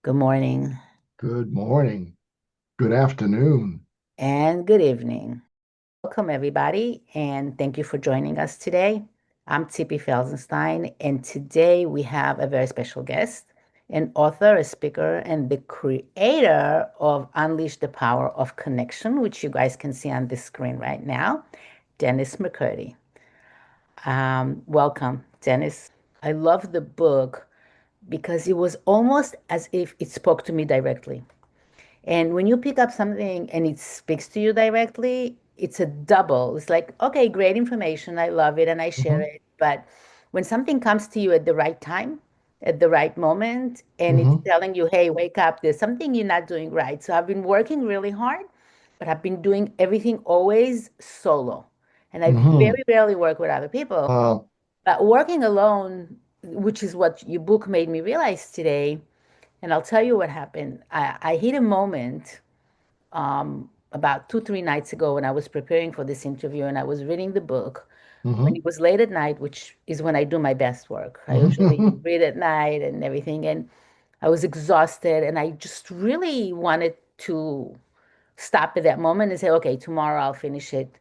Good morning Good morning. Good afternoon. and good evening. Welcome, everybody, and thank you for joining us today. I'm Tippi Felsenstein, and today we have a very special guest, an author, a speaker, and the creator of Unleash the Power of Connection, which you guys can see on the screen right now, Dennis McCurdy. Welcome, Dennis. I love the book because it was almost as if it spoke to me directly. And when you pick up something and it speaks to you directly, it's a double. It's like, okay, great information. I love it and I share Hmm. it. But when something comes to you at the right time, at the right moment, and it's Hmm. telling you, hey, wake up, there's something you're not doing right. So I've been working really hard, but I've been doing everything always solo. And I Hmm. very rarely work with other people. Uh, But working alone, which is what your book made me realize today, and I'll tell you what happened. I hit a moment about 2, 3 nights ago when I was preparing for this interview and I was reading the book when hmm. it was late at night, which is when I do my best work. I usually read at night and everything. And I was exhausted and I just really wanted to stop at that moment and say, okay, tomorrow I'll finish it.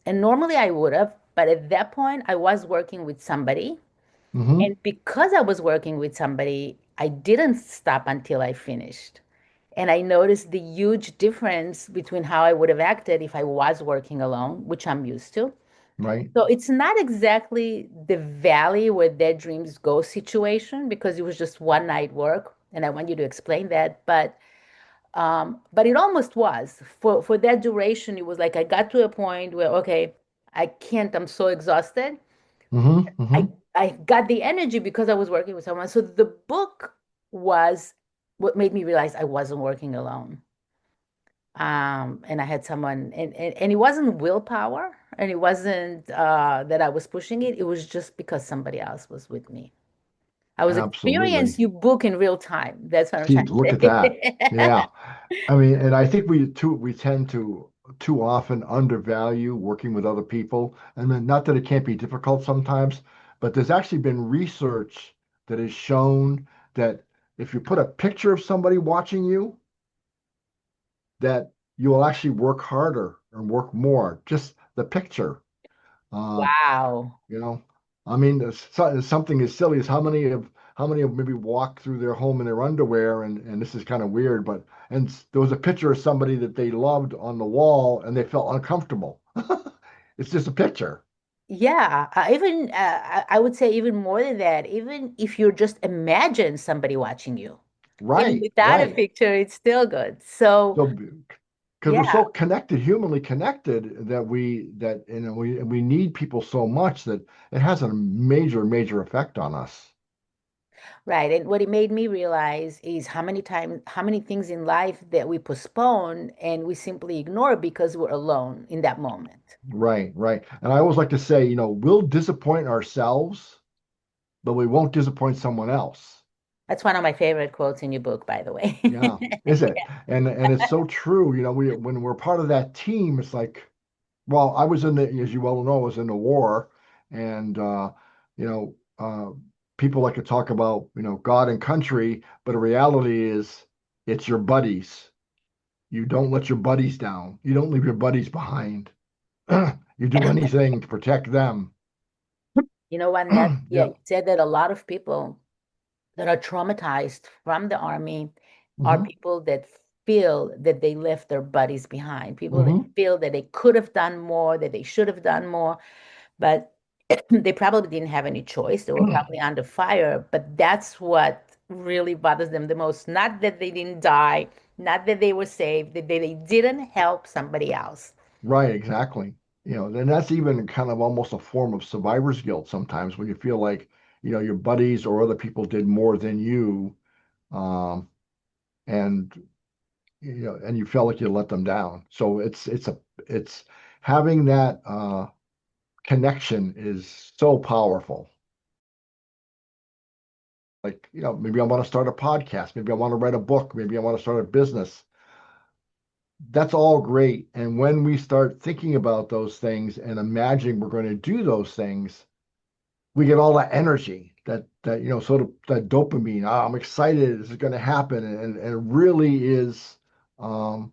And normally I would have, but at that point I was working with somebody. Hmm. And because I was working with somebody, I didn't stop until I finished. And I noticed the huge difference between how I would have acted if I was working alone, which I'm used to. Right. So it's not exactly the valley where their dreams go situation because it was just one night work. And I want you to explain that. But it almost was. For that duration, it was like I got to a point where, okay, I can't, I'm so exhausted. Hmm. Hmm. I got the energy because I was working with someone. So the book was what made me realize I wasn't working alone. And I had someone, and it wasn't willpower, and it wasn't that I was pushing it. It was just because somebody else was with me. I was experiencing Absolutely. your book in real time. That's what I'm Gee, trying look to at that. say. Yeah. I mean, and I think we tend to too often undervalue working with other people. And then not that it can't be difficult sometimes, but there's actually been research that has shown that if you put a picture of somebody watching you, that you will actually work harder and work more. Just the picture. Uh, Wow. you know, I mean, something as silly as how many of maybe walk through their home in their underwear, and this is kind of weird, but there was a picture of somebody that they loved on the wall, and they felt uncomfortable. It's just a picture. Yeah, I would say even more than that. Even if you just imagine somebody watching you, even Right, without a right. picture, it's still good. So So because we're yeah. so connected, humanly connected, that we need people so much that it has a major effect on us. Right. And what it made me realize is how many things in life that we postpone and we simply ignore because we're alone in that moment. Right, right. And I always like to say, we'll disappoint ourselves, but we won't disappoint someone else. That's one of my favorite quotes in your book, by the way. Yeah, is it? Yeah. And it's so true. We when we're part of that team, it's like, well, I was in the, as you well know, I was in the war, and you know, people like to talk about, God and country, but the reality is it's your buddies. You don't let your buddies down. You don't leave your buddies behind. You do anything to protect them. You know what, Ned? Yeah, Yeah. you said that a lot of people that are traumatized from the army are Hmm. people that feel that they left their buddies behind, people that Hmm. feel that they could have done more, that they should have done more, but they probably didn't have any choice. They were probably under fire, but that's what really bothers them the most. Not that they didn't die, not that they were saved, that they didn't help somebody else. Right, exactly. Then that's even kind of almost a form of survivor's guilt sometimes when you feel like, your buddies or other people did more than you, um, and and you felt like you let them down. So it's having that connection is so powerful. Like, maybe I want to start a podcast, maybe I want to write a book, maybe I want to start a business. That's all great. And when we start thinking about those things and imagining we're going to do those things, we get all that energy. sort of that dopamine. "Ah, I'm excited. This is going to happen," and it really is um,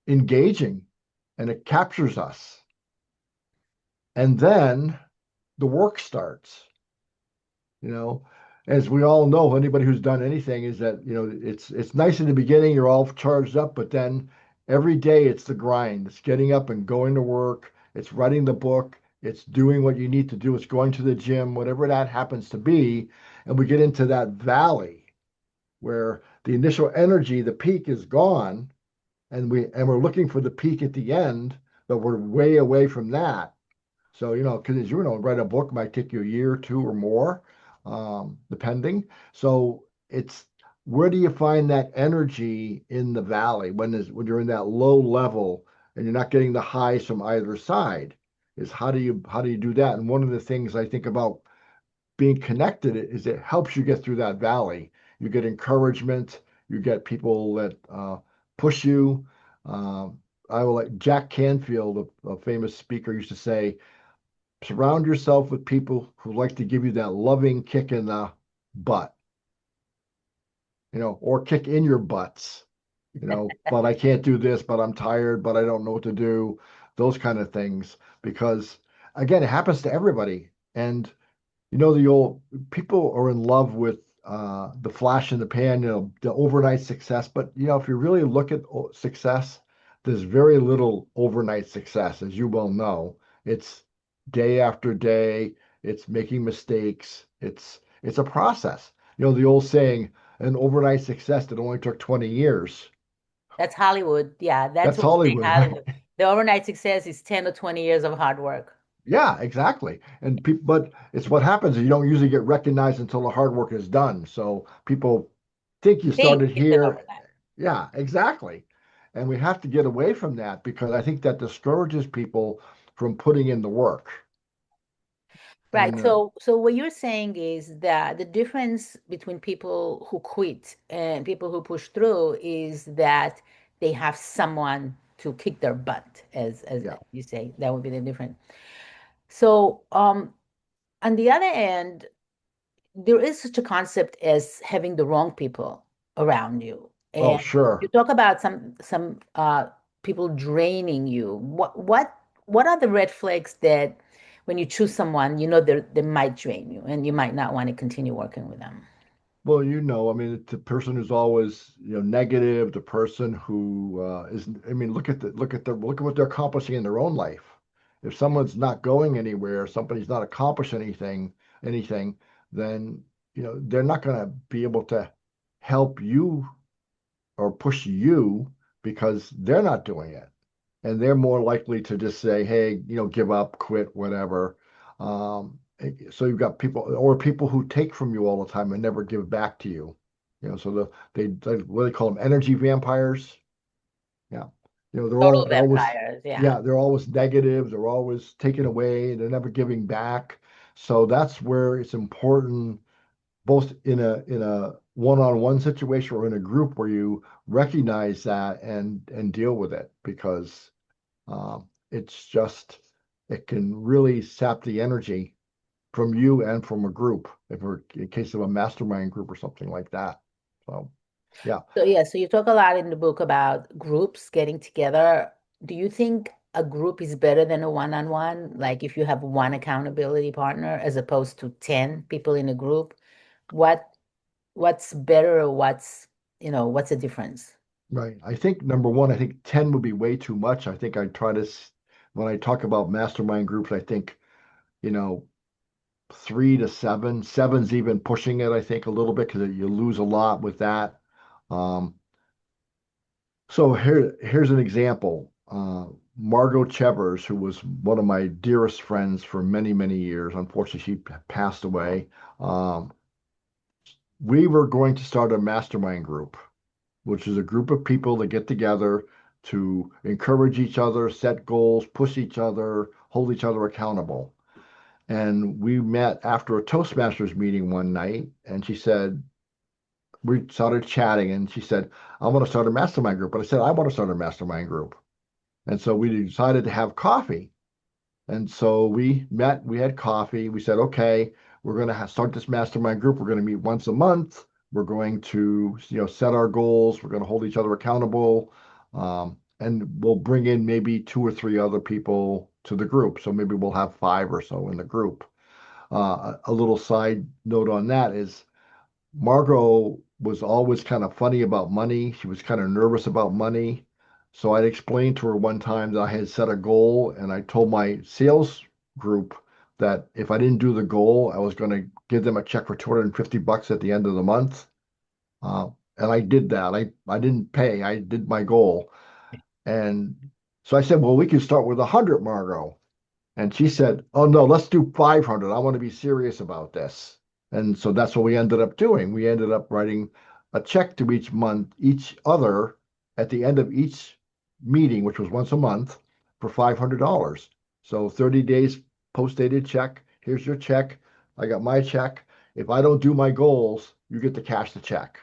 engaging, and it captures us. And then the work starts. You know, as we all know, anybody who's done anything is that, it's nice in the beginning, you're all charged up, but then every day it's the grind. It's getting up and going to work, it's writing the book, it's doing what you need to do, it's going to the gym, whatever that happens to be. And we get into that valley where the initial energy, the peak is gone, and we're looking for the peak at the end, but we're way away from that. So, because as you know, write a book might take you a year, or two, or more, depending. So it's where do you find that energy in the valley when you're in that low level and you're not getting the highs from either side? Is how do you do that? And one of the things I think about being connected is it helps you get through that valley. You get encouragement. You get people that push you. Um, I will like Jack Canfield, a famous speaker, used to say, surround yourself with people who like to give you that loving kick in the butt, or kick in your butts, but I can't do this, but I'm tired, but I don't know what to do, those kind of things. Because again, it happens to everybody. And the old people are in love with the flash in the pan, the overnight success. But if you really look at success, there's very little overnight success, as you well know. It's day after day. It's making mistakes. It's a process. The old saying, an overnight success that only took 20 years. That's Hollywood. Yeah, that's That's what we say Hollywood, right? Hollywood. The overnight success is 10 or 20 years of hard work. Yeah, exactly. And people, but it's what happens is you don't usually get recognized until the hard work is done. So people think you Think started it's an here. overnight. Yeah, exactly. And we have to get away from that because I think that discourages people from putting in the work. Right. And So what you're saying is that the difference between people who quit and people who push through is that they have someone to kick their butt, as yeah. you say. That would be the difference. So on the other end, there is such a concept as having the wrong people around you. Oh, And you sure. talk about some people draining you. What are the red flags that when you choose someone, they might drain you and you might not want to continue working with them? Well, I mean, it's the person who's always, negative, the person who I mean, look at what they're accomplishing in their own life. If someone's not going anywhere, somebody's not accomplishing anything, then, they're not going to be able to help you or push you because they're not doing it. And they're more likely to just say, hey, give up, quit, whatever. So you've got people who take from you all the time and never give back to you. So what do they call them? Energy vampires. Yeah. Total vampires, yeah. Yeah, they're always negative. They're always taking away. They're never giving back. So that's where it's important, both in a one-on-one situation or in a group, where you recognize that and deal with it, because it's just it can really sap the energy from you and from a group, if we're in case of a mastermind group or something like that. So yeah. So yeah, so you talk a lot in the book about groups getting together. Do you think a group is better than a one-on-one? Like if you have one accountability partner as opposed to 10 people in a group, what what's better or what's the difference? Right. I think number one, I think 10 would be way too much. I think I try to, when I talk about mastermind groups, I think, you know, 3 to 7. Seven's even pushing it, I think, a little bit, because you lose a lot with that. Um, so here's an example. Margot Chevers, who was one of my dearest friends for many, many years, unfortunately, she passed away. Um, we were going to start a mastermind group, which is a group of people that get together to encourage each other, set goals, push each other, hold each other accountable. And we met after a Toastmasters meeting one night, and she said, we started chatting, and she said, I want to start a mastermind group. But I said, I want to start a mastermind group. And so we decided to have coffee. And so we met, we had coffee. We said, okay, we're going to start this mastermind group. We're going to meet once a month. We're going to, set our goals. We're going to hold each other accountable. And we'll bring in maybe two or three other people to the group. So maybe we'll have five or so in the group. A little side note on that is Margot was always kind of funny about money. She was kind of nervous about money. So I'd explained to her one time that I had set a goal, and I told my sales group that if I didn't do the goal, I was going to give them a check for $250 at the end of the month. Uh, and I did that. I didn't pay. I did my goal. And so I said, well, we can start with 100, Margot. And she said, "Oh no, let's do 500. I want to be serious about this." And so that's what we ended up doing. We ended up writing a check to each other at the end of each meeting, which was once a month, for $500. So 30 days post-dated check. Here's your check. I got my check. If I don't do my goals, you get to cash the check.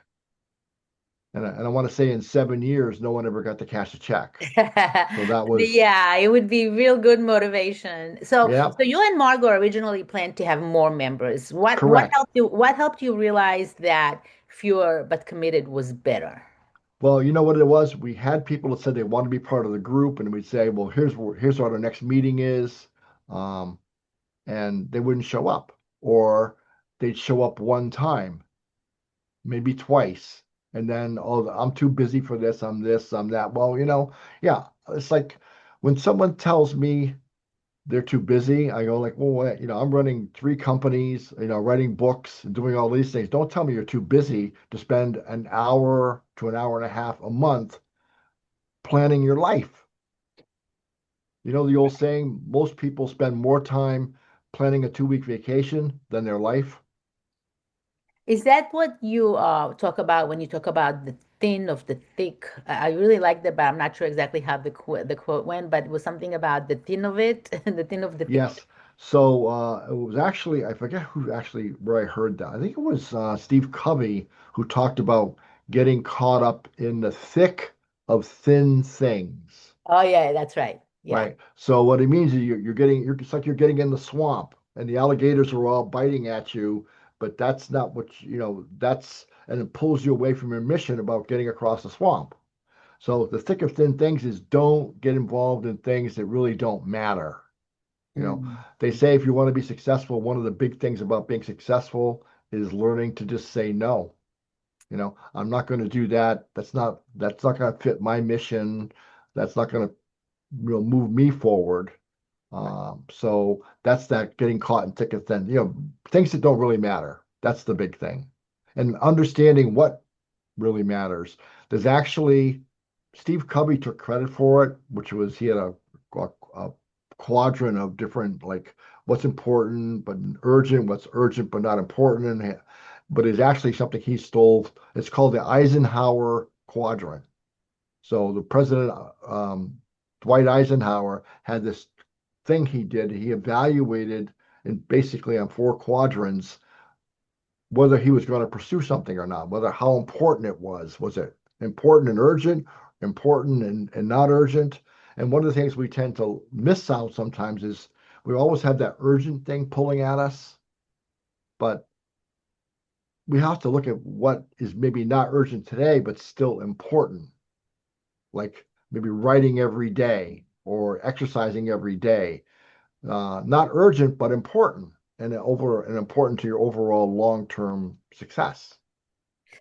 And I want to say in 7 years, no one ever got to cash a check. So that was, Yeah, it would be real good motivation. So, yeah, so you and Margot originally planned to have more members. correct. What helped you realize that fewer but committed was better? Well, you know what it was? We had people that said they want to be part of the group, and we'd say, "Well, here's what our next meeting is," um, and they wouldn't show up, or they'd show up one time, maybe twice, and then, "Oh, I'm too busy for this, I'm that." Well, yeah, it's like when someone tells me they're too busy, I go like, "Well, I'm running three companies, writing books, and doing all these things. Don't tell me you're too busy to spend an hour to an hour and a half a month planning your life." You know the old saying, most people spend more time planning a 2-week vacation than their life. Is that what you talk about when you talk about the thin of the thick? I really like that, but I'm not sure exactly how the quote went, but it was something about the thin of it, the thin of the thick of it. Yes. So it was actually, I forget where I heard that. I think it was Steve Covey who talked about getting caught up in the thick of thin things. Oh yeah, that's right. Yeah. Right. So what it means is it's like you're getting in the swamp and the alligators are all biting at you, but that's not and it pulls you away from your mission about getting across the swamp. So the thick of thin things is don't get involved in things that really don't matter. You know, Mm. they say if you want to be successful, one of the big things about being successful is learning to just say no. I'm not going to do that. That's not going to fit my mission. That's not going to move me forward. So that's that getting caught in thick and thin, things that don't really matter. That's the big thing. And understanding what really matters. There's actually, Steve Covey took credit for it, which was he had a quadrant of different, like what's important but urgent, what's urgent but not important. But it's actually something he stole. It's called the Eisenhower quadrant. So the president, Dwight Eisenhower, had this thing he did. He evaluated and basically on four quadrants whether he was going to pursue something or not, whether how important it was. Was it important and urgent, important and not urgent? And one of the things we tend to miss out sometimes is we always have that urgent thing pulling at us, but we have to look at what is maybe not urgent today, but still important, like maybe writing every day or exercising every day. Not urgent, but important and important to your overall long-term success.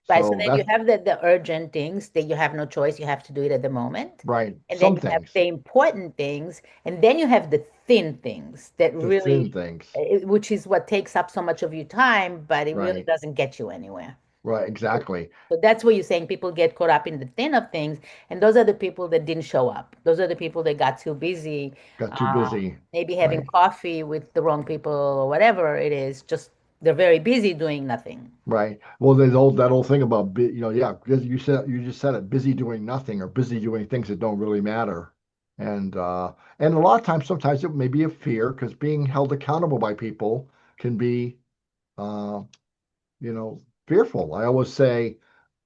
Right. So So then you that's have the urgent things that you have no choice, you have to do it at the moment. right. And then Some you have things, the important things, and then you have the thin things that the thin really, things. which is what takes up so much of your time, but it really Right. doesn't get you anywhere. Right. Exactly. So that's what you're saying. People get caught up in the thin of things, and those are the people that didn't show up. Those are the people that got too busy, Got too busy. maybe having Right. coffee with the wrong people or whatever it is. Just they're very busy doing nothing. Right. Well, there's that old thing about, yeah, because you just said it, busy doing nothing or busy doing things that don't really matter. And a lot of times, sometimes it may be a fear because being held accountable by people can be, uh, fearful. I always say,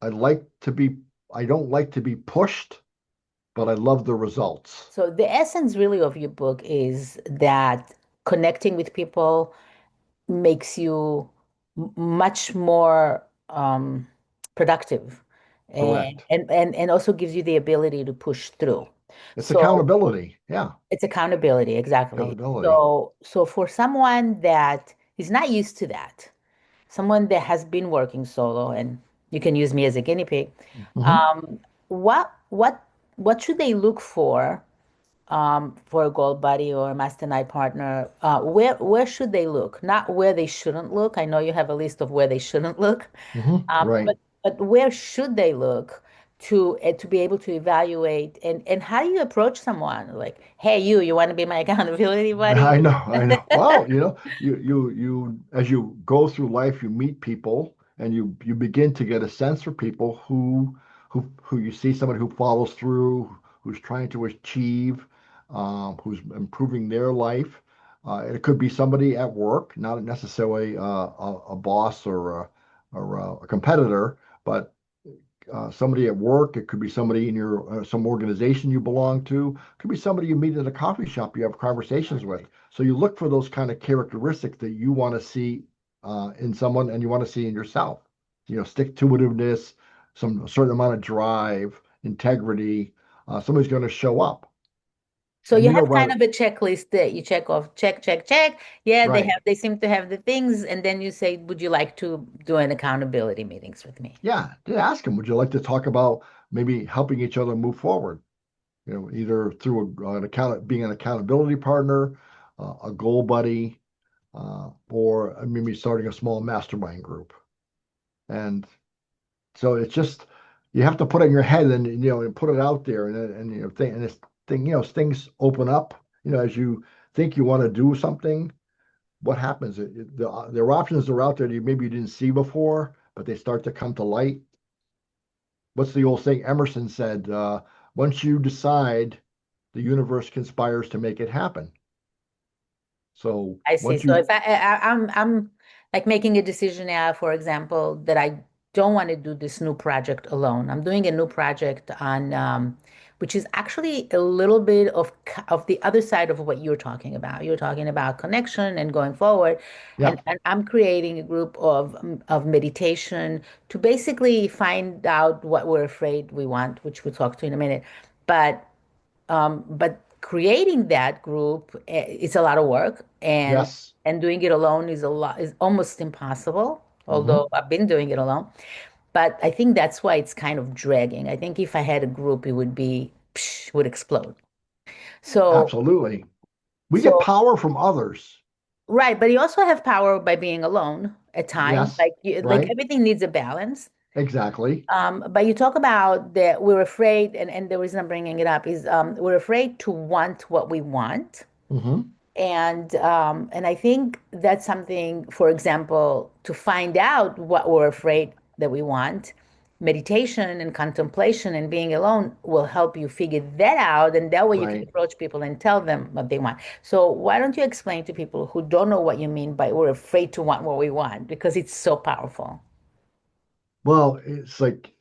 I like to be, I don't like to be pushed, but I love the results. So the essence really of your book is that connecting with people makes you much more productive Correct. and also gives you the ability to push through. It's So accountability. Yeah, it's accountability, exactly. accountability. So for someone that is not used to that, someone that has been working solo, and you can use me as a guinea pig, Hmm. um, what should they look for a goal buddy or a mastermind partner? Where should they look? Not where they shouldn't look. I know you have a list of where they shouldn't look, Hmm. um, Right. but but where should they look to be able to evaluate and how do you approach someone like, hey, you want to be my accountability buddy? I know, I know. Well, you as you go through life, you meet people and you begin to get a sense for people who you see somebody who follows through, who's trying to achieve, who's improving their life. It could be somebody at work, not necessarily a boss or a competitor, but somebody at work. It could be somebody in your some organization you belong to. It could be somebody you meet in a coffee shop you have conversations with. So you look for those kind of characteristics that you want to see in someone and you want to see in yourself. Stick-to-itiveness, some a certain amount of drive, integrity. Somebody's going to show up, So and you you know have kind right, of a checklist that you check off, check, check, check. Yeah, right. they seem to have the things, and then you say, would you like to do an accountability meetings with me? Yeah, to ask them, would you like to talk about maybe helping each other move forward? Either through being an accountability partner, a goal buddy, or maybe starting a small mastermind group. And so it's just you have to put it in your head and put it out there and this thing as things open up as you think you want to do something. What happens? There are options that are out there that maybe you didn't see before, but they start to come to light. What's the old saying? Emerson said, "Once you decide, the universe conspires to make it happen." So I see. once So if you, I'm like making a decision now, for example, that I don't want to do this new project alone. I'm doing a new project on which is actually a little bit of the other side of what you're talking about. You're talking about connection and going forward, yeah, and I'm creating a group of meditation to basically find out what we're afraid we want, which we'll talk to in a minute. But creating that group is a lot of work, yes, and doing it alone is almost impossible. Although hmm, I've been doing it alone, but I think that's why it's kind of dragging. I think if I had a group, it would be would explode. So absolutely. We get so power from others. right, but you also have power by being alone at times. Yes, Like right, everything needs a balance. exactly. But you talk about that we're afraid, and the reason I'm bringing it up is we're afraid to want what we want. Hmm. And I think that's something, for example, to find out what we're afraid that we want, meditation and contemplation and being alone will help you figure that out. And that way you can Right. approach people and tell them what they want. So why don't you explain to people who don't know what you mean by we're afraid to want what we want? Because it's so powerful. Well, it's like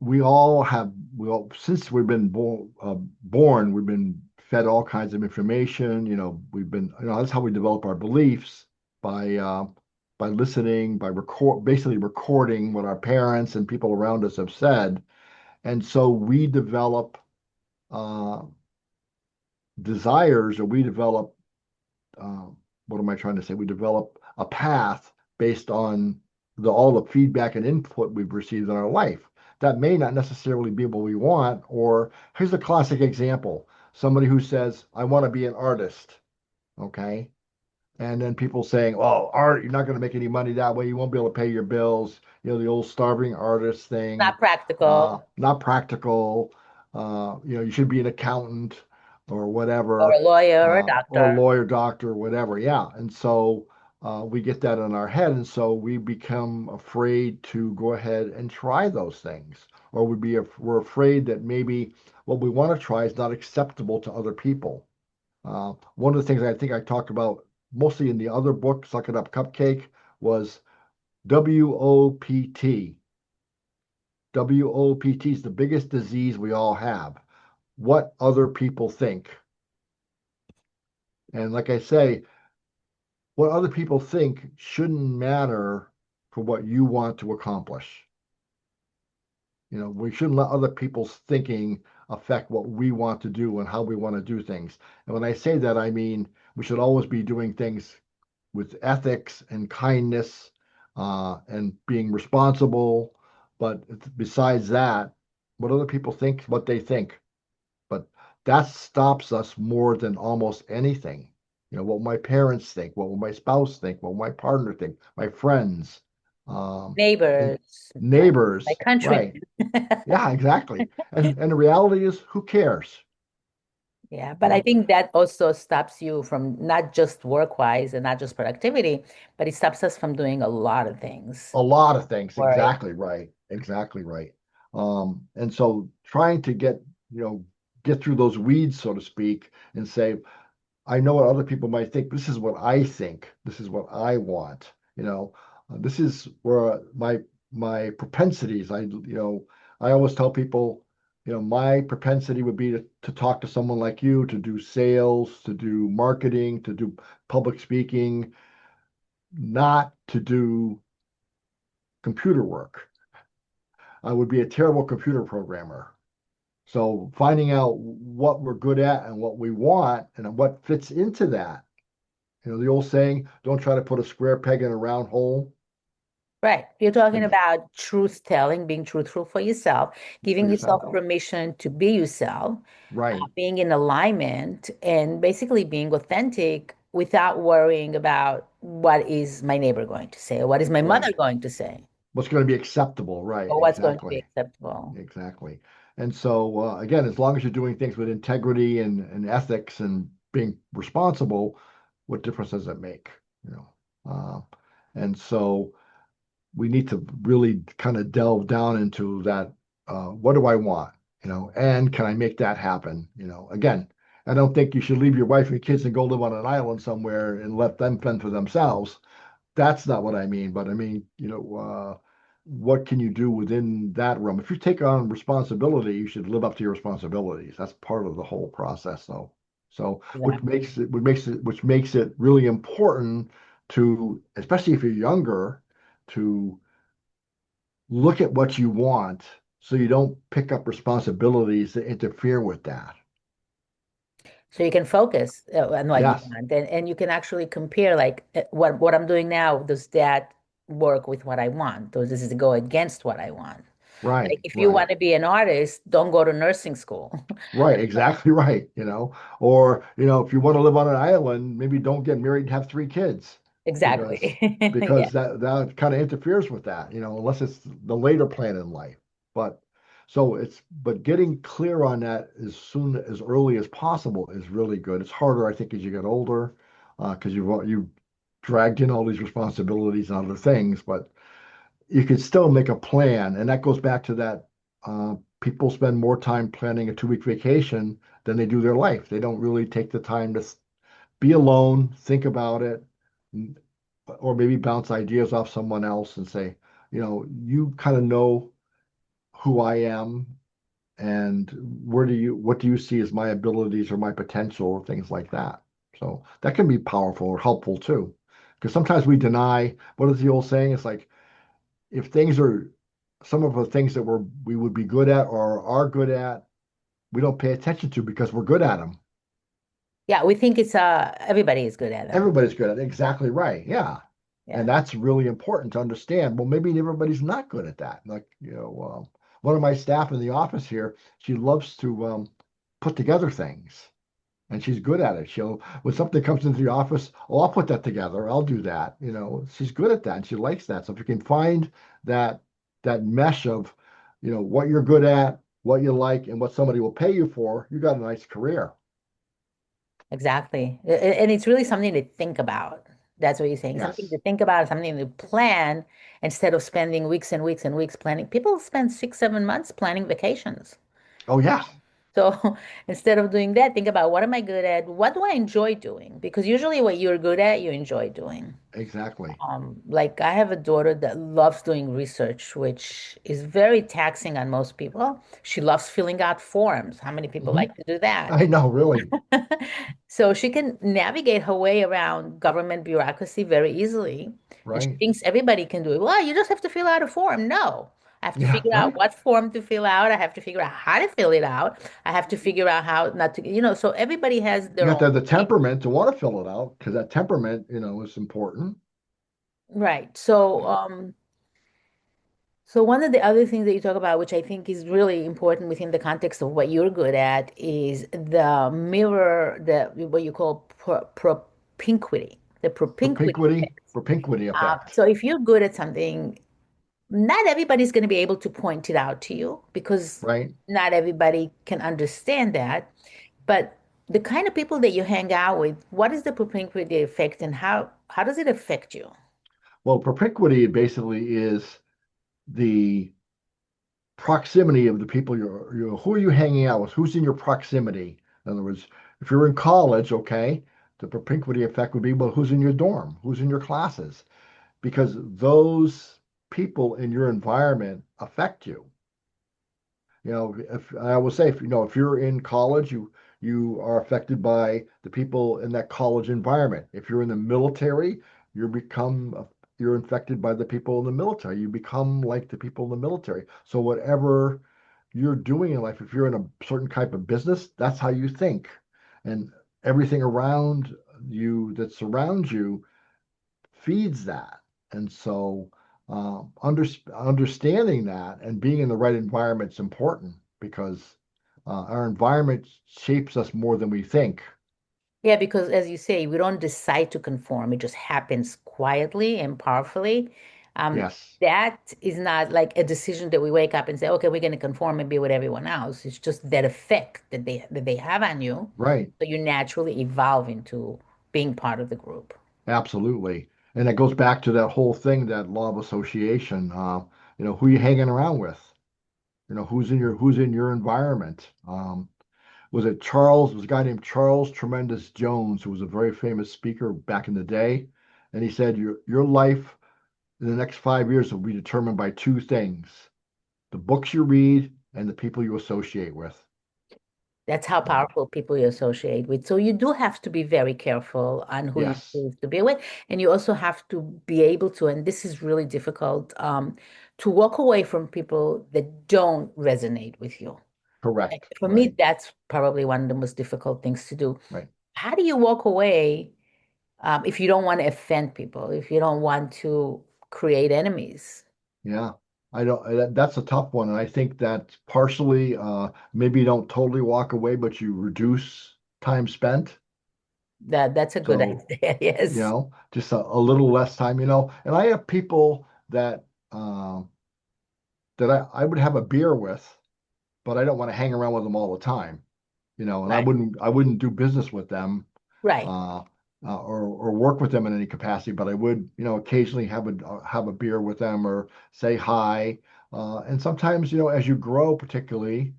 we all since we've been born, we've been fed all kinds of information. We've been, that's how we develop our beliefs by uh, by listening, by basically recording what our parents and people around us have said, and so we develop uh, desires, or we develop uh, what am I trying to say? We develop a path based on all the feedback and input we've received in our life. That may not necessarily be what we want. Or here's a classic example: somebody who says, "I want to be an artist." Okay. And then people saying, "Oh, art, you're not going to make any money that way. You won't be able to pay your bills." The old starving artist thing. Not practical, Not practical. You should be an accountant or or a whatever, lawyer or a or a doctor. lawyer, doctor, whatever. Yeah. And so we get that in our head. And so we become afraid to go ahead and try those things. Or we're afraid that maybe what we want to try is not acceptable to other people. One of the things I think I talked about mostly in the other book, Suck It Up Cupcake, was WOPT. WOPT is the biggest disease we all have. What other people think. And like I say, what other people think shouldn't matter for what you want to accomplish. We shouldn't let other people's thinking affect what we want to do and how we want to do things. And when I say that, I mean we should always be doing things with ethics and kindness, and being responsible. But besides that, what other people think, what they think. But that stops us more than almost anything. What will my parents think? What will my spouse think? What will my partner think? My friends, and Neighbors, my neighbors, countrymen. right? Yeah, exactly. And the reality is, who cares? Yeah, but I You think that also stops you from not just work-wise and not just productivity, but it stops us from doing a lot of things. A lot of things. Worry. Exactly right. Exactly right. And so trying to get through those weeds, so to speak, and say, I know what other people might think. This is what I think. This is what I want. This is where my propensities. I always tell people, my propensity would be to talk to someone like you, to do sales, to do marketing, to do public speaking, not to do computer work. I would be a terrible computer programmer. So finding out what we're good at and what we want and what fits into that. The old saying, don't try to put a square peg in a round hole. Right. You're talking Ex- about truth telling, being truthful for yourself, For giving yourself yourself. permission to be yourself, Right. being in alignment, and basically being authentic without worrying about what is my neighbor going to say or what is my mother Right. going to say What's going to be acceptable. Right. or what's going to be Exactly. acceptable. Exactly. And so, again, as long as you're doing things with integrity and ethics and being responsible, what difference does it make? You know, uh, and so we need to really kind of delve down into that. What do I want? And can I make that happen? Again, I don't think you should leave your wife and kids and go live on an island somewhere and let them fend for themselves. That's not what I mean. But I mean, what can you do within that realm? If you take on responsibility, you should live up to your responsibilities. That's part of the whole process, though. So, Yeah. which makes it really important to, especially if you're younger, to look at what you want so you don't pick up responsibilities that interfere with that. So you can focus on what you Yes, want, and you can actually compare like what I'm doing now, does that work with what I want? Or does it go against what I want? Like right, if you right. want to be an artist, don't go to nursing school. Right, exactly right. Or if you want to live on an island, maybe don't get married and have three kids because Exactly. Yeah. because that kind of interferes with that, unless it's the later plan in life. But but getting clear on that as early as possible is really good. It's harder, I think, as you get older, because you've dragged in all these responsibilities and other things, but you can still make a plan. And that goes back to that people spend more time planning a 2 week vacation than they do their life. They don't really take the time to be alone, think about it, or maybe bounce ideas off someone else and say, you kind of know who I am and what do you see as my abilities or my potential or things like that. So that can be powerful or helpful too. Because sometimes we deny, what is the old saying? It's like, if things are some of the things that we would be good at or are good at, we don't pay attention to because we're good at them. Yeah, we think it's everybody is good at them. Everybody's good at it. Exactly right. Yeah. And Yeah. that's really important to understand. Well, maybe everybody's not good at that. Like, one of my staff in the office here, she loves to put together things and she's good at it. When something comes into the office, oh, I'll put that together. I'll do that. She's good at that and she likes that. So if you can find that that mesh of, what you're good at, what you like, and what somebody will pay you for, you got a nice career. Exactly. And it's really something to think about. That's what you're saying. Something Yes. to think about, something to plan instead of spending weeks and weeks and weeks planning. People spend 6, 7 months planning vacations. Oh, yes. So instead of doing that, think about what am I good at? What do I enjoy doing? Because usually what you're good at, you enjoy doing. Exactly. Like I have a daughter that loves doing research, which is very taxing on most people. She loves filling out forms. How many people Hmm. like to do that? I know, really. So she can navigate her way around government bureaucracy very easily. And she Right. thinks everybody can do it. Well, you just have to fill out a form. No, I have to Yeah, figure out right. what form to fill out. I have to figure out how to fill it out. I have to figure out how not to, so everybody has You their have own to have the thing. temperament to want to fill it out because that temperament, is important. Right. So, Yeah. so one of the other things that you talk about, which I think is really important within the context of what you're good at, is the mirror, the what you call propinquity, the propinquity effect. Propinquity effect. So if you're good at something, not everybody's going to be able to point it out to you because Right. not everybody can understand that. But the kind of people that you hang out with, what is the propinquity effect and how does it affect you? Well, propinquity basically is the proximity of the people who are you hanging out with? Who's in your proximity? In other words, if you're in college, okay, the propinquity effect would be, well, who's in your dorm? Who's in your classes? Because those people in your environment affect you. If I will say, if you're in college, you are affected by the people in that college environment. If you're in the military, you become you're infected by the people in the military. You become like the people in the military. So whatever you're doing in life, if you're in a certain type of business, that's how you think, and everything around you that surrounds you feeds that. And so, understanding that and being in the right environment is important because our environment shapes us more than we think. Yeah, because as you say, we don't decide to conform. It just happens quietly and powerfully. Um, Yes, that is not like a decision that we wake up and say, okay, we're going to conform and be with everyone else. It's just that effect that they have on you. right. So you naturally evolve into being part of the group. Absolutely. And it goes back to that whole thing, that law of association. Who you hanging around with? Who's in your environment? Was a guy named Charles Tremendous Jones, who was a very famous speaker back in the day. And he said, your life in the next 5 years will be determined by two things: the books you read and the people you associate with. That's how And powerful people you associate with. So you do have to be very careful on who you yes, choose to be with. And you also have to be able to, and this is really difficult, to walk away from people that don't resonate with you. correct. For me, Right, that's probably one of the most difficult things to do. right. How do you walk away if you don't want to offend people, if you don't want to create enemies? Yeah. I don't, that's a tough one. And I think that partially, maybe you don't totally walk away, but you reduce time spent. That's a good So, idea. Yes. just a little less time. And I have people that I would have a beer with, but I don't want to hang around with them all the time. And I Right. wouldn't I wouldn't do business with them, Right. uh, or work with them in any capacity, but I would, occasionally have a beer with them or say hi. And sometimes, as you grow, particularly,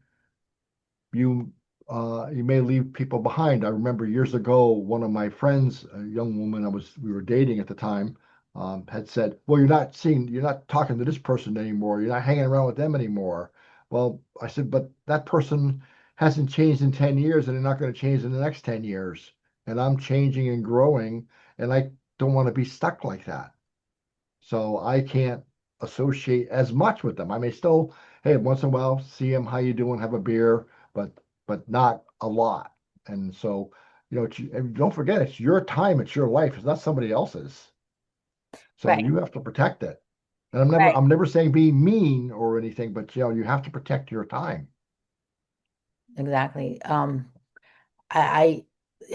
you may leave people behind. I remember years ago, one of my friends, a young woman we were dating at the time, had said, "Well, you're not talking to this person anymore. You're not hanging around with them anymore." Well, I said, "But that person hasn't changed in 10 years, and they're not going to change in the next 10 years. And I'm changing and growing, and I don't want to be stuck like that." So I can't associate as much with them. I may still, hey, once in a while, see them, how you doing, have a beer, but not a lot. And so, and don't forget, it's your time, it's your life, it's not somebody else's. So Right. you have to protect it. And I'm never Right. I'm never saying be mean or anything, but you have to protect your time. Exactly.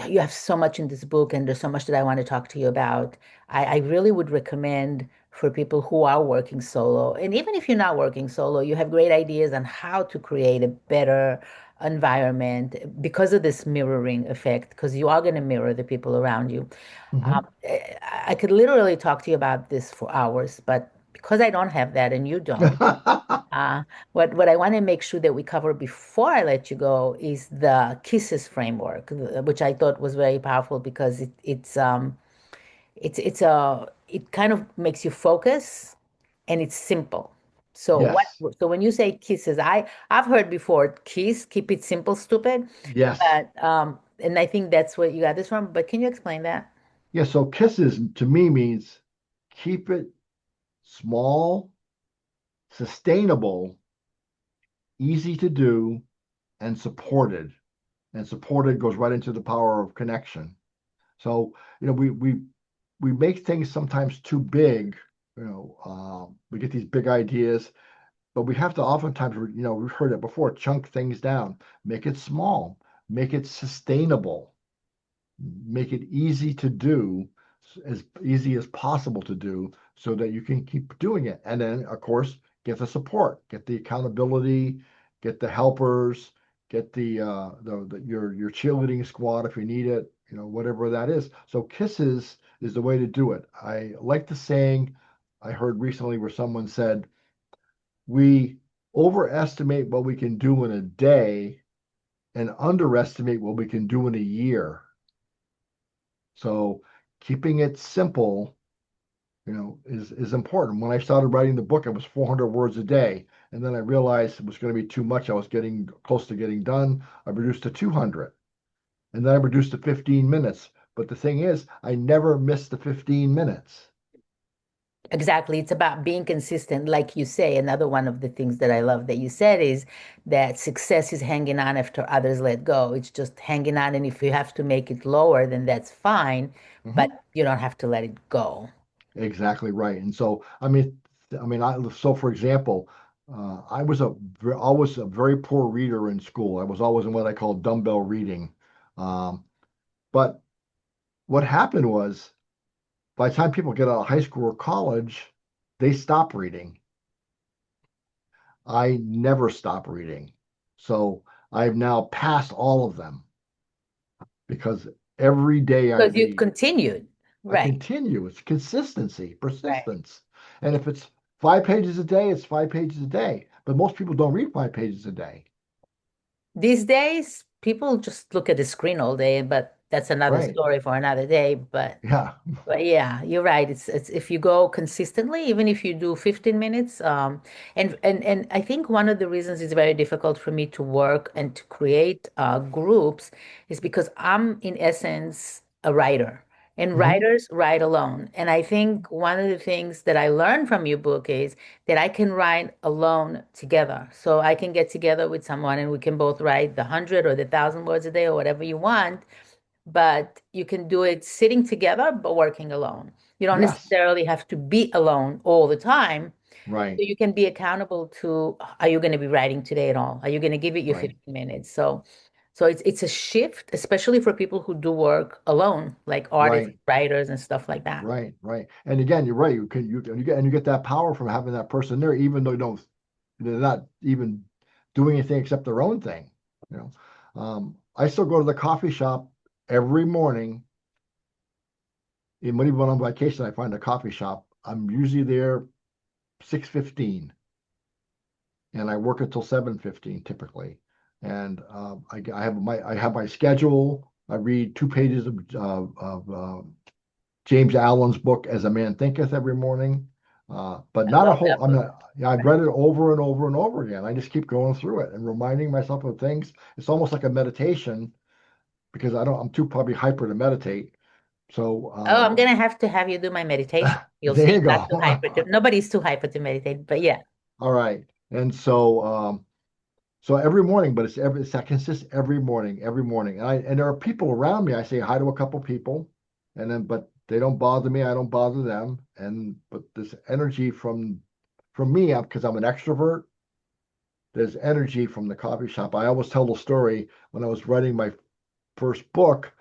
You have so much in this book, and there's so much that I want to talk to you about. I really would recommend for people who are working solo, and even if you're not working solo, you have great ideas on how to create a better environment because of this mirroring effect, because you are going to mirror the people around you. Hmm. I could literally talk to you about this for hours, but because I don't have that and you don't, Uh, what I want to make sure that we cover before I let you go is the kisses framework, which I thought was very powerful because it's a it kind of makes you focus and it's simple. So Yes, when you say kisses, I've heard before kiss, keep it simple, stupid. yes. But and I think that's where you got this from. But can you explain that? Yeah, so kisses to me means keep it small, sustainable, easy to do, and supported. And supported goes right into the power of connection. So, we make things sometimes too big. We get these big ideas, but we have to oftentimes, we've heard it before, chunk things down, make it small, make it sustainable, make it easy to do, as easy as possible to do, so that you can keep doing it. And then, of course, get the support, get the accountability, get the helpers, get your cheerleading squad if you need it, whatever that is. So kisses is the way to do it. I like the saying I heard recently where someone said, we overestimate what we can do in a day and underestimate what we can do in a year. So keeping it simple, is important. When I started writing the book, it was 400 words a day. And then I realized it was going to be too much. I was getting close to getting done. I reduced to 200. And then I reduced to 15 minutes. But the thing is, I never missed the 15 minutes. Exactly. It's about being consistent. Like you say, another one of the things that I love that you said is that success is hanging on after others let go. It's just hanging on. And if you have to make it lower, then that's fine, but Mhm. you don't have to let it go. Exactly right. And so, so for example, always a very poor reader in school. I was always in what I call dumbbell reading. Um, but what happened was, by the time people get out of high school or college, they stop reading. I never stop reading. So I've now passed all of them because every day Because you've continued. I Right, continue. It's consistency, right. persistence. And if it's 5 pages a day, it's 5 pages a day. But most people don't read 5 pages a day. These days, people just look at the screen all day, but that's another Right. story for another day. Yeah. But yeah, you're right. It's if you go consistently, even if you do 15 minutes, and I think one of the reasons it's very difficult for me to work and to create groups is because I'm in essence a writer, and Hmm. writers write alone. And I think one of the things that I learned from your book is that I can write alone together. So I can get together with someone and we can both write the 100 or the 1,000 words a day or whatever you want, but you can do it sitting together, but working alone. You don't Yes. necessarily have to be alone all the time. Right. So you can be accountable to, are you going to be writing today at all? Are you going to give it your Right. 15 minutes? So it's a shift, especially for people who do work alone, like artists, Right. writers, and stuff like that. Right. Right. And again, you're right. You get that power from having that person there, even though they're not even doing anything except their own thing. You I still go to the coffee shop every morning. And when even when I'm on vacation, I find a coffee shop. I'm usually there 6:15, and I work until 7:15 typically. And I have my schedule. I read 2 pages of James Allen's book "As a Man Thinketh" every morning, but I not a love whole. that book. Yeah, I've read it over and over and over again. I just keep going through it and reminding myself of things. It's almost like a meditation because I'm too probably hyper to meditate. So Oh, I'm gonna have to have you do my meditation. You'll there see, you not too go. hyper. Nobody's too hyper to meditate, but yeah. All right. And so every morning, but it's that consists every morning. And there are people around me. I say hi to a couple people, but they don't bother me. I don't bother them. But this energy from me, because I'm an extrovert, there's energy from the coffee shop. I always tell the story when I was writing my first book.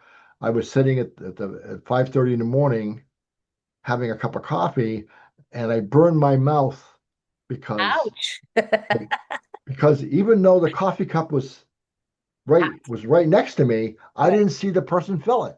I was sitting at 5:30 in the morning having a cup of coffee, and I burned my mouth because Ouch. because even though the coffee cup was right next to me, I Right. didn't see the person fill it.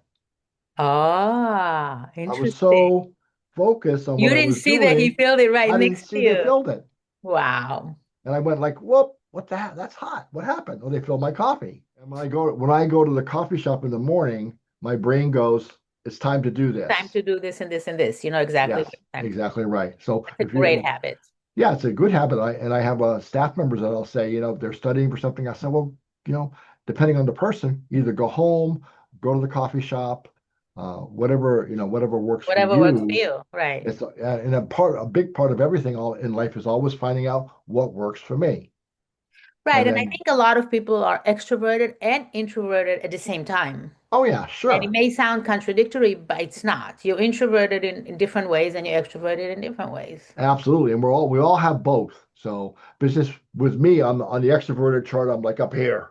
Ah, I was interesting. so focused on You what I didn't was see that he doing, filled it right I didn't next to see they you. filled it. Wow. And I went like, whoop, what the heck? That's hot. What happened? Oh, they filled my coffee. And when I go to the coffee shop in the morning, my brain goes, it's time to do Time this. to do this and this and this. You know exactly Yes, what time to do. exactly right. So That's a if great you, habit. yeah, it's a good habit. I have staff members that I'll say, if they're studying for something, I say, well, you know, depending on the person, either go home, go to the coffee shop, whatever works for Whatever works for you. you. Right. And a big part of everything all in life is always finding out what works for me. Right. And And I then, think a lot of people are extroverted and introverted at the same time. oh yeah, And it sure, may sound contradictory, but it's not. You're introverted in different ways and you're extroverted in different ways. absolutely. And we all have both. So business with me, I'm on the extroverted chart, I'm like up here.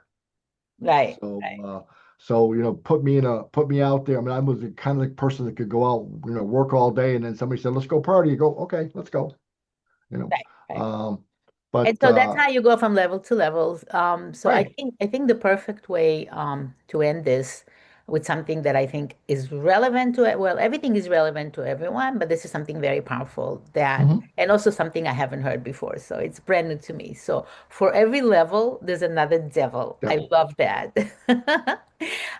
Right. So, Right. put me out there. I mean, I was the kind of person that could go out, work all day, and then somebody said, "Let's go party." You go, "Okay, let's go." You know, Right. Right. um, And but so that's how you go from level to levels. So I right. think I think the perfect way to end this with something that I think is relevant to it. Well, everything is relevant to everyone, but this is something very powerful that, Hmm. and also something I haven't heard before. So it's brand new to me. So for every level, there's another devil. I Devil. love that.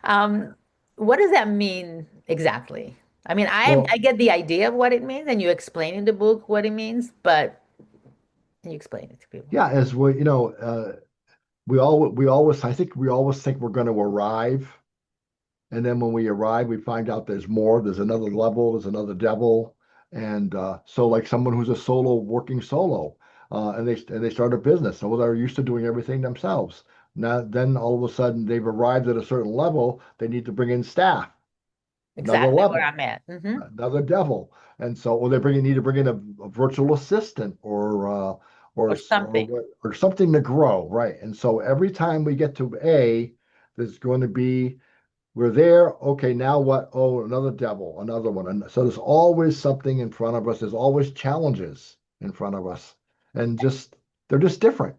Um, what does that mean exactly? I mean, I Well, get the idea of what it means, and you explain in the book what it means, but you explain it to people. yeah, as we always I think we always think we're going to arrive. And then when we arrive, we find out there's more. There's another level. There's another devil. And so, like someone who's a solo working solo, and they start a business, so they're used to doing everything themselves. Now, then all of a sudden, they've arrived at a certain level. They need to bring in staff. Another Exactly where level, I'm at. another devil. And so, or need to bring in a virtual assistant Or something. or something to grow, right? And so every time we get to A, there's going to be we're there. Okay, now what? Oh, another devil, another one. And so there's always something in front of us. There's always challenges in front of us. And they're just different.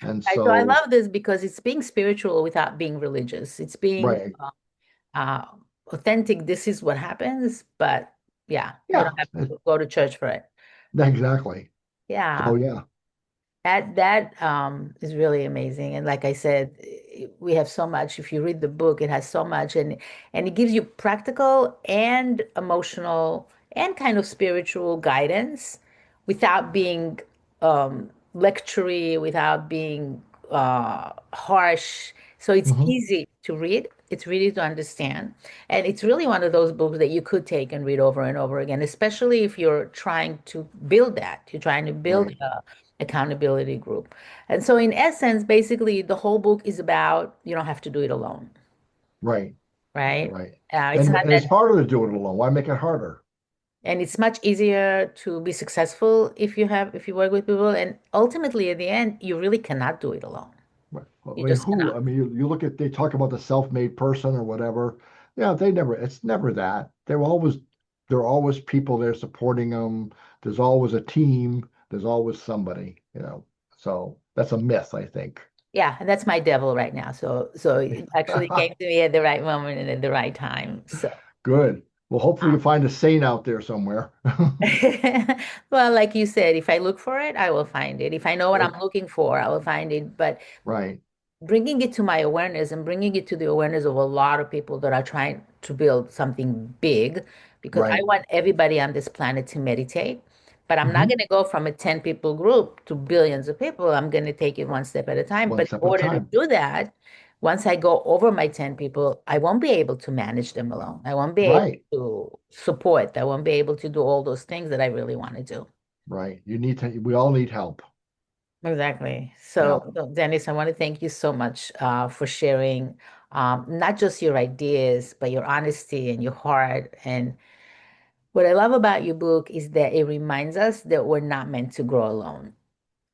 And Right. So I so, love this because it's being spiritual without being religious. It's being right. uh, authentic. This is what happens, but yeah, you Yeah, don't have to go to church for it. exactly. So, Yeah. yeah. That is really amazing. And like I said, we have so much. If you read the book, it has so much and it gives you practical and emotional and kind of spiritual guidance without being lectury, without being harsh. So it's Hmm. easy to read. It's really to understand. And it's really one of those books that you could take and read over and over again, especially if you're trying to build that. You're trying to build Right. accountability group. And so, in essence, basically, the whole book is about you don't have to do it alone, Right. right? Right. It's not And that, it's harder to do it alone. Why make it harder? and it's much easier to be successful if you work with people. And ultimately, at the end, you really cannot do it alone. Right. You I mean, just cannot. you look at, they talk about the self-made person or whatever. Yeah, it's never that. There are always people there supporting them. There's always a team. There's always somebody. So that's a myth, I think. Yeah, and that's my devil right now. So it actually came to me at the right moment and at the right time. So. Good. Well, hopefully um, you find a saint out there somewhere. Well, like you said, if I look for it, I will find it. If I know what I'm Okay. looking for, I will find it. But Right. bringing it to my awareness and bringing it to the awareness of a lot of people that are trying to build something big, because I Right. want everybody on this planet to meditate. But I'm not Hmm. going to go from a 10 people group to billions of people. I'm going to take it one step at a time. One But in step at a order to time. do that, once I go over my 10 people, I won't be able to manage them alone. I won't be able Right. to support. I won't be able to do all those things that I really want to do. Right. We all need help. Exactly. Yeah. So, Dennis, I want to thank you so much for sharing not just your ideas, but your honesty and your heart. And what I love about your book is that it reminds us that we're not meant to grow alone.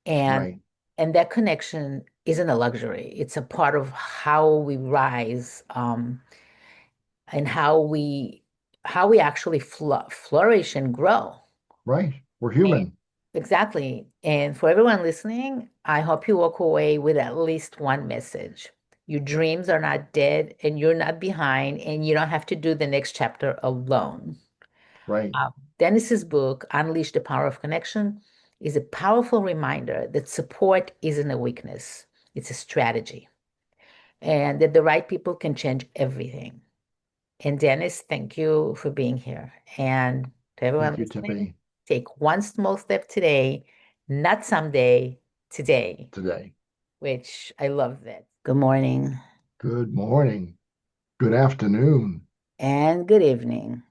And Right. and that connection isn't a luxury. It's a part of how we rise and how we actually flourish and grow. Right. We're human. Exactly. And for everyone listening, I hope you walk away with at least one message. Your dreams are not dead, and you're not behind, and you don't have to do the next chapter alone. Right. Dennis's book, Unleash the Power of Connection, is a powerful reminder that support isn't a weakness, it's a strategy, and that the right people can change everything. And Dennis, thank you for being here. And to everyone Thank you, listening, Tiffany, take one small step today, not someday, today, today. which I love that. Good morning Good morning. Good afternoon. and good evening.